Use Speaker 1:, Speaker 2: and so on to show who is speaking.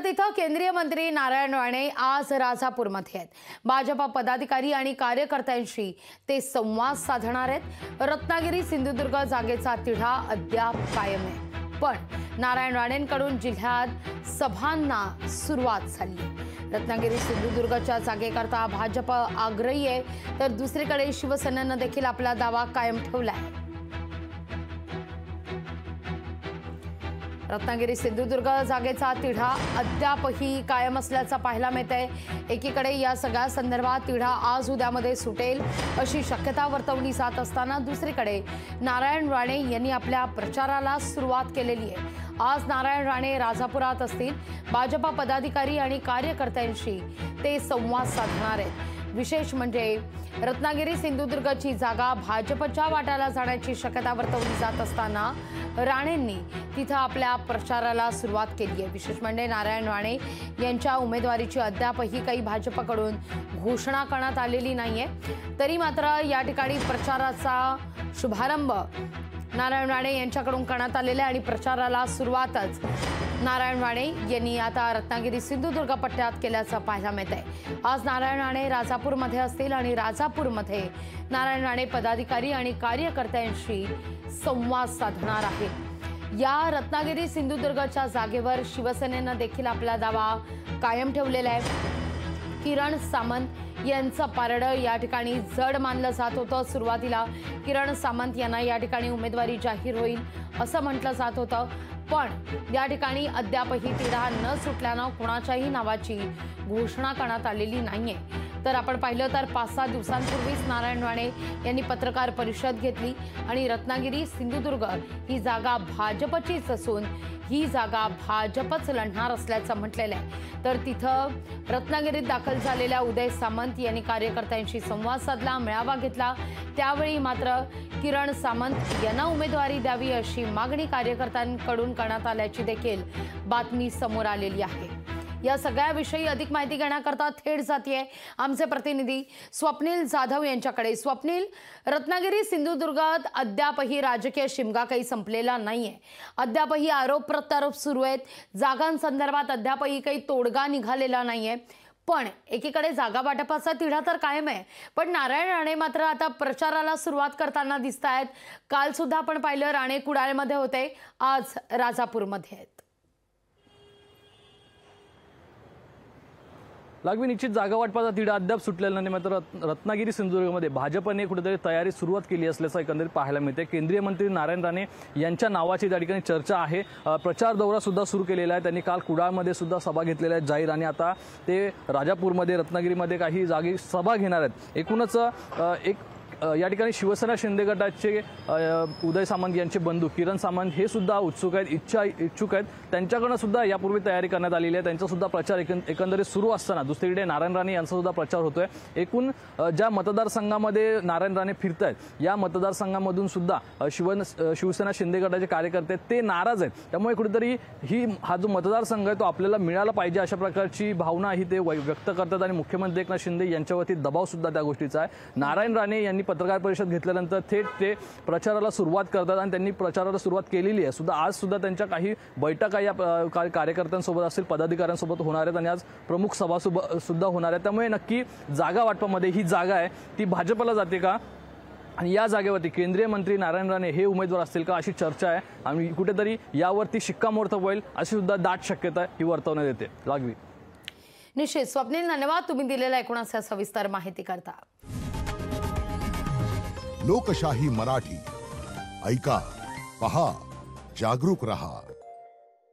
Speaker 1: तिथं केंद्रीय मंत्री नारायण राणे आज राजापूरमध्ये आहेत। भाजपा पदाधिकारी आणि कार्यकर्त्यांशी ते संवाद साधणार आहेत। रत्नागिरी सिंधुदुर्ग जागेचा तिढा अद्याप कायम आहे, पण नारायण राणेंकडून जिल्ह्यात सभांना सुरुवात झाली आहे। रत्नागिरी सिंधुदुर्गच्या जागेकरता भाजप आग्रही आहे, तर दुसरीकडे शिवसेनेनं देखील आपला दावा कायम ठेवला आहे। रत्नागिरी सिंधुदुर्ग जागेचा तिढा अद्यापही कायम असल्याचं पाहायला मिळतंय। एकीकडे या सगळ्या संदर्भात तिढा आज उद्यामध्ये सुटेल अशी शक्यता वर्तवली जात असताना, दुसरीकडे नारायण राणे यांनी आपल्या प्रचाराला सुरुवात केलेली आहे। आज नारायण राणे राजापुरात असतील। भाजपा पदाधिकारी आणि कार्यकर्त्यांशी ते संवाद साधणार आहेत। विशेष म्हणजे रत्नागिरी सिंधुदुर्गची जागा भाजपच्या वाट्याला जाण्याची शक्यता वर्तवली जात असताना राणेंनी तिथं आपल्या प्रचाराला सुरुवात केली आहे। विशेष म्हणजे नारायण राणे यांच्या उमेदवारीची अद्यापही काही भाजपकडून घोषणा करण्यात आलेली नाहीये, तरी मात्र या ठिकाणी प्रचाराचा शुभारंभ नारायण राणे यांच्याकडून करण्यात आलेला आहे आणि प्रचाराला सुरुवातच नारायण राणे यांनी आता रत्नागिरी सिंधुदुर्ग पट्ट्यात केल्याचं पाहायला मिळतंय। आज नारायण राणे राजापूरमध्ये असतील आणि राजापूरमध्ये नारायण राणे पदाधिकारी आणि कार्यकर्त्यांशी संवाद साधणार आहेत। या रत्नागिरी सिंधुदुर्गच्या जागेवर शिवसेनेनं देखील आपला दावा कायम ठेवलेला आहे। किरण सामंत यांचं पारडं या ठिकाणी जड मानलं जात होतं। सुरुवातीला किरण सामंत यांना या ठिकाणी उमेदवारी जाहीर होईल असं म्हटलं जात होतं, पण या ठिकाणी अद्यापही तिढा न सुटल्यानं कुणाच्याही नावाची घोषणा करण्यात आलेली नाहीये। तर आपण पाहिलं तर 5-6 दिवसांपूर्वीच नारायण राणे यांनी पत्रकार परिषद घेतली आणि रत्नागिरी सिंधुदुर्ग ही जागा भाजपचीच असून ही जागा भाजपच लढणार असल्याचं म्हटलेलं आहे। तर तिथं रत्नागिरीत दाखल झालेल्या उदय सामंत यांनी कार्यकर्त्यांशी संवाद साधला, मेळावा घेतला। त्यावेळी मात्र किरण सामंत यांना उमेदवारी द्यावी अशी मागणी कार्यकर्त्यांकडून करण्यात आल्याची देखील बातमी समोर आलेली आहे। या सगळ्याविषयी अधिक माहिती घेण्याकरता थेट जातीये आमचे प्रतिनिधी स्वप्नील जाधव यांच्याकडे। स्वप्नील, रत्नागिरी सिंधुदुर्गात अद्यापही राजकीय शिमगा काही संपलेला नाहीये। अद्यापही आरोप प्रत्यारोप सुरू आहेत। जागांसंदर्भात अद्यापही काही तोडगा निघालेला नाहीये, पण एकीकडे जागा वाटपाचा तिढा तर कायम आहे, पण नारायण राणे मात्र आता प्रचाराला सुरुवात करताना दिसत आहेत। काल सुद्धा आपण पाहिलं राणे कुडाळमध्ये होते, आज राजापूरमध्ये आहेत।
Speaker 2: लागवी निश्चित जागा वाटपाचा तिढा अद्याप सुटलेला नाही, मात्र रत्नागिरी सिंधुदुर्गमध्ये भाजपने कुठेतरी तयारी सुरुवात केली असल्याचं एकंदरीत पाहायला मिळते। केंद्रीय मंत्री नारायण राणे यांच्या नावाची त्या ठिकाणी चर्चा आहे। प्रचार दौरा सुद्धा सुरू केलेला आहे। त्यांनी काल कुडाळमध्ये सुद्धा सभा घेतलेल्या आहेत जाहीर, आणि आता ते राजापूरमध्ये रत्नागिरीमध्ये काही जागी सभा घेणार आहेत। एकूणच या ठिकाणी शिवसेना शिंदे गटाचे उदय सामंत यांचे बंधू किरण सामंत हे सुद्धा इच्छुक आहेत। त्यांच्याकडून सुद्धा यापूर्वी तयारी करण्यात आलेली आहे। त्यांचा सुद्धा प्रचार एकंदरीत सुरू असताना दुसरीकडे नारायण राणे यांचा सुद्धा प्रचार होतोय। एकूण ज्या मतदारसंघामध्ये नारायण राणे फिरतायत या मतदारसंघामधून सुद्धा शिवसेना शिंदे गटाचे कार्यकर्ते ते नाराज आहेत। त्यामुळे कुठेतरी हा जो मतदारसंघ आहे तो आपल्याला मिळाला पाहिजे अशा प्रकारची भावना ही ते व्यक्त करतात, आणि मुख्यमंत्री एकनाथ शिंदे यांच्यावरती दबाव सुद्धा त्या गोष्टीचा आहे। नारायण राणे यांनी पत्रकार परिषद घेतल्यानंतर थेट ते प्रचाराला सुरुवात करतात, आणि त्यांनी प्रचाराला सुरुवात केलेली आहे सुद्धा। आज सुद्धा त्यांच्या काही बैठका या कार्यकर्त्यांसोबत असतील, पदाधिकाऱ्यांसोबत होणार आहेत, आणि आज प्रमुख सभा सुद्धा होणार आहे। त्यामुळे नक्की जागा वाटपामध्ये ही जागा आहे ती भाजपला जाते का, आणि या जागेवरती केंद्रीय मंत्री नारायण राणे हे उमेदवार असतील का अशी चर्चा आहे, आणि कुठेतरी यावरती शिक्कामोर्तब होईल अशी सुद्धा दाट शक्यता ही वर्तवण्यात येते। लागवी
Speaker 1: निश्चित स्वप्नील, धन्यवाद तुम्ही दिलेल्या एकूणच सविस्तर माहिती करता।
Speaker 3: लोकशाही मराठी ऐका, पहा, जागरूक रहा।